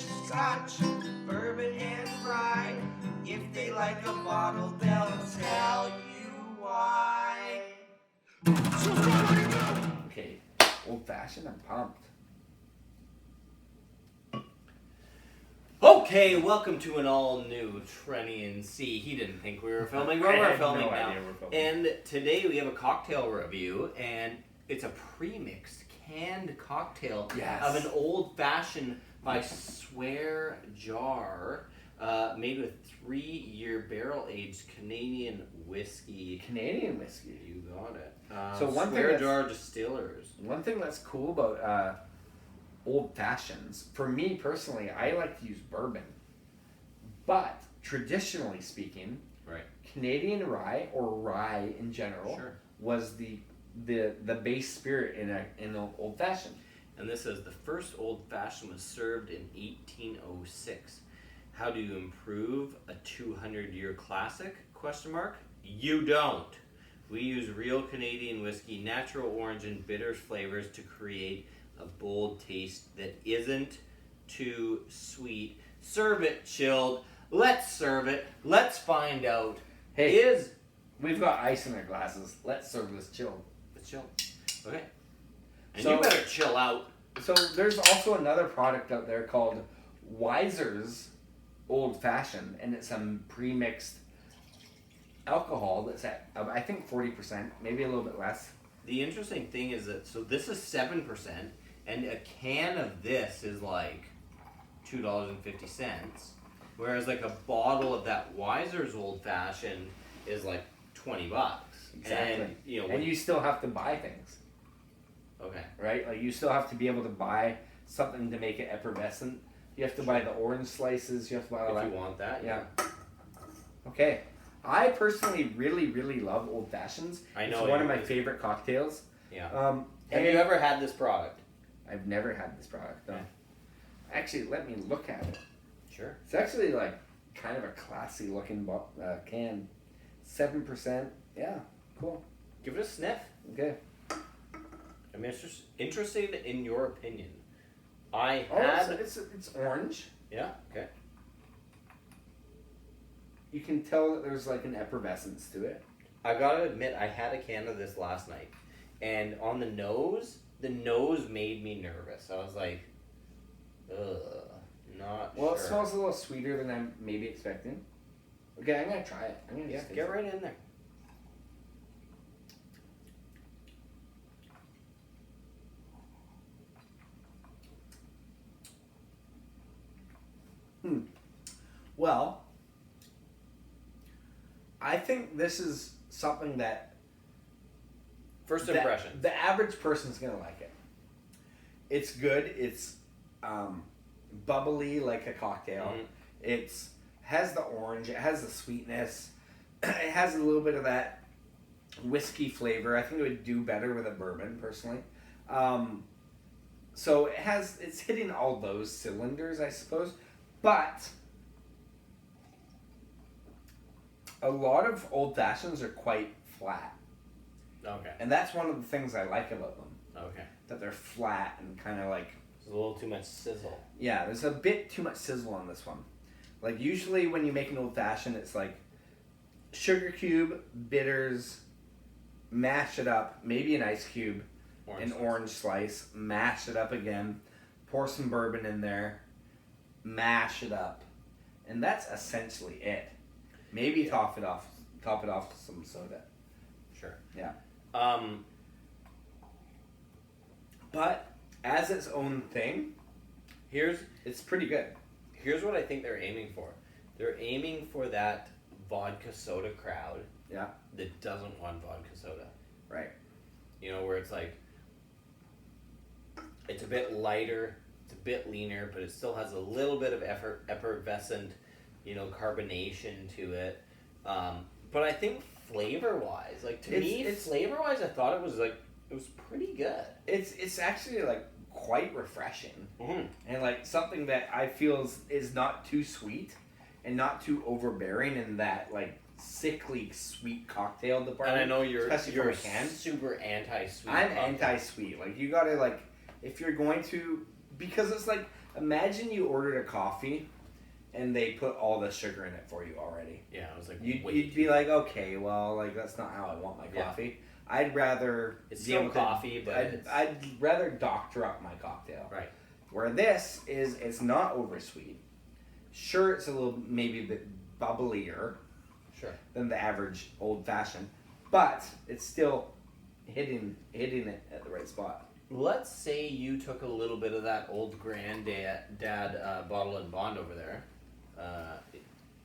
Scotch, bourbon, and rye. If they like a bottle, they'll tell you why. Okay, old fashioned, I'm pumped. Okay, welcome to an all-new Trenian C. He didn't think we were filming, but we're filming no now. idea we're filming. And today we have a cocktail review, and it's a pre-mixed canned cocktail Yes. of an old-fashioned by Swear Jar, made with 3-year barrel-aged Canadian whiskey. Canadian whiskey. You got it. So one Swear thing Jar Distillers. One thing that's cool about old fashions, for me personally, I like to use bourbon. But traditionally speaking, Right. Canadian rye or rye in general Sure. was the base spirit in an old fashioned. And this says the first old fashioned was served in 1806. How do you improve a 200-year classic? ? You don't. We use real Canadian whiskey, natural orange and bitter flavors to create a bold taste that isn't too sweet. Serve it chilled. Let's serve it. Let's find out. Hey, we've got ice in our glasses. Let's serve this chilled. Let's chill. Okay. And So- you better chill out. So there's also another product out there called Weiser's Old Fashioned, and it's some pre-mixed alcohol that's at I think 40%, maybe a little bit less. The interesting thing is that, so this is 7%, and a can of this is like $2.50, whereas like a bottle of that Weiser's Old Fashioned is like $20. Exactly. And, you know, And you still have to buy things, okay. right? Like you still have to be able to buy something to make it effervescent. You have to buy the orange slices. You have to buy all If that. you want that, Yeah. Okay. I personally really love old fashions. I know. It's one of my favorite cocktails. Yeah. Have Have you ever had this product? I've never had this product. No. Okay. Actually, let me look at it. Sure. It's actually like kind of a classy looking can. 7%. Yeah. Cool. Give it a sniff. Okay. I'm interested in your opinion. I Oh, had. it's orange. Yeah. Okay. You can tell that there's like an effervescence to it. I gotta admit, I had a can of this last night, and on the nose made me nervous. I was like, ugh, not Well, sure. it smells a little sweeter than I'm maybe expecting. Okay, I'm gonna try it. I'm gonna Yeah, just taste get it. right in there. Well, I think this is something that First impression. the average person's gonna like it. It's good. It's bubbly like a cocktail. Mhm. It's has the orange. It has the sweetness. It has a little bit of that whiskey flavor. I think it would do better with a bourbon, personally. So it's hitting all those cylinders, I suppose. But a lot of old fashions are quite flat. Okay. And that's one of the things I like about them. Okay. That they're flat and kind of like... There's a little too much sizzle. Yeah, there's a bit too much sizzle on this one. Like usually when you make an old fashioned, it's like sugar cube, bitters, mash it up, maybe an ice cube, an orange slice, mash it up again, pour some bourbon in there, mash it up. And that's essentially it. Maybe top it off with some soda. Sure. Yeah. But as its own thing, it's pretty good. Here's what I think they're aiming for. They're aiming for that vodka soda crowd. Yeah. That doesn't want vodka soda. Right. You know, where it's like, it's a bit lighter, it's a bit leaner, but it still has a little bit of effervescent, carbonation to it. But I think flavor-wise, like to me, flavor-wise, I thought it was pretty good. It's actually like quite refreshing, Mm-hmm. and like something that I feel is not too sweet and not too overbearing in that like sickly sweet cocktail department. And I know you're especially from a can. super anti-sweet. I'm cocktail. anti-sweet. Like you gotta like if you're going to, because it's like Imagine you ordered a coffee and they put all the sugar in it for you already. Yeah, I was like, You'd be like, okay, well, like that's not how I want my coffee. I'd rather It's be still able to- coffee, but I'd rather doctor up my cocktail. Right. Where this is, it's not oversweet. Sure, it's a little maybe a bit bubblier Sure. than the average old fashioned, but it's still hitting it at the right spot. Let's say you took a little bit of that old granddad bottle and bond over there,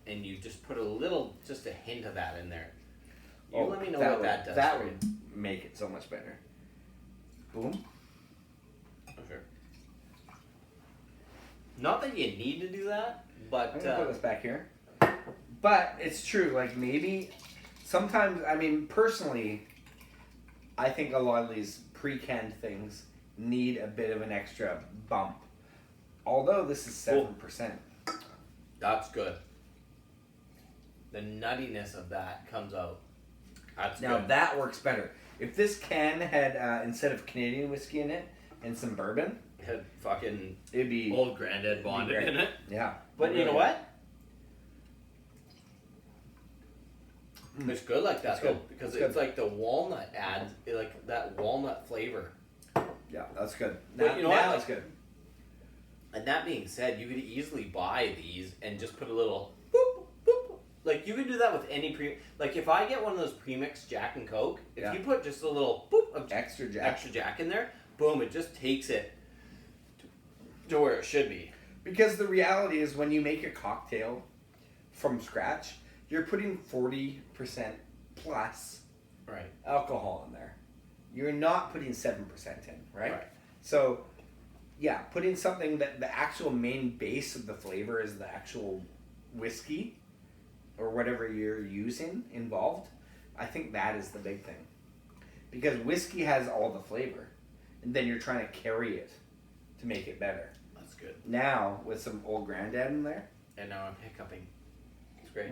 and you just put just a hint of that in there. You let me know what that does. That for you. would make it so much better. Boom. Oh, sure. Not that you need to do that, but I'm gonna put this back here. But it's true. Like maybe sometimes. I mean, personally, I think a lot of these pre-canned things need a bit of an extra bump. Although this is 7%. that's good. The nuttiness of that comes out. That's Now good. that works better. If this can had instead of Canadian whiskey in it and some bourbon, Had fucking it'd be old granddad bonded great. in it. Yeah. But you know what? Mm. It's good like that It's though, good. because It's it's good. like the walnut adds like that walnut flavor. Yeah, that's good. But Now, you know what? that's good. And that being said, you could easily buy these and just put a little boop boop. Like you can do that with any like if I get one of those premixed Jack and Coke, if Yeah. you put just a little boop of Extra Jack. extra Jack in there, boom, it just takes it to where it should be. Because the reality is when you make a cocktail from scratch, you're putting 40% plus Right. alcohol in there. You're not putting 7% in, right? Right. So, yeah, putting something that the actual main base of the flavor is the actual whiskey or whatever you're using involved, I think that is the big thing. Because whiskey has all the flavor, and then you're trying to carry it to make it better. That's good. Now, with some old granddad in there, And now I'm hiccuping. It's great.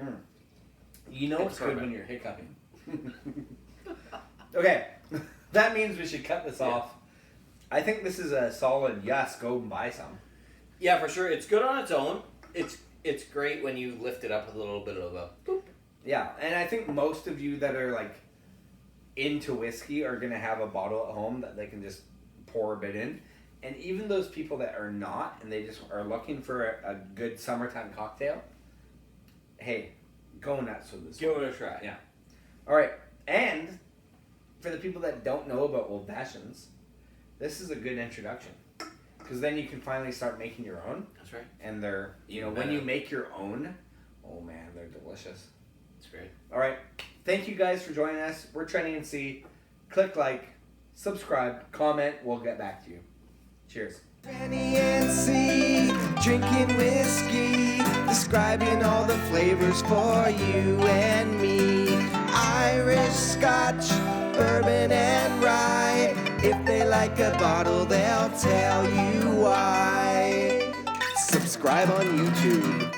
you know It's it's good perfect. when you're hiccuping. Okay, that means we should cut this Yeah. off. I think this is a solid yes, go and buy some. Yeah, for sure. It's good on its own. It's great when you lift it up with a little bit of a boop. Yeah, and I think most of you that are like into whiskey are gonna have a bottle at home that they can just pour a bit in. And even those people that are not and they just are looking for a good summertime cocktail, hey, go nuts with this. Give it a try. Yeah. All right, and for the people that don't know about old fashions, this is a good introduction because then you can finally start making your own. That's right. And they're, you know, Even when better. you make your own, oh man, they're delicious. It's great. All right, thank you guys for joining us. We're Trending and See. Click like, subscribe, comment. We'll get back to you. Cheers. Penny and C, drinking whiskey, describing all the flavors for you and me. Irish, Scotch, bourbon and rye. If they like a bottle, they'll tell you why. Subscribe on YouTube.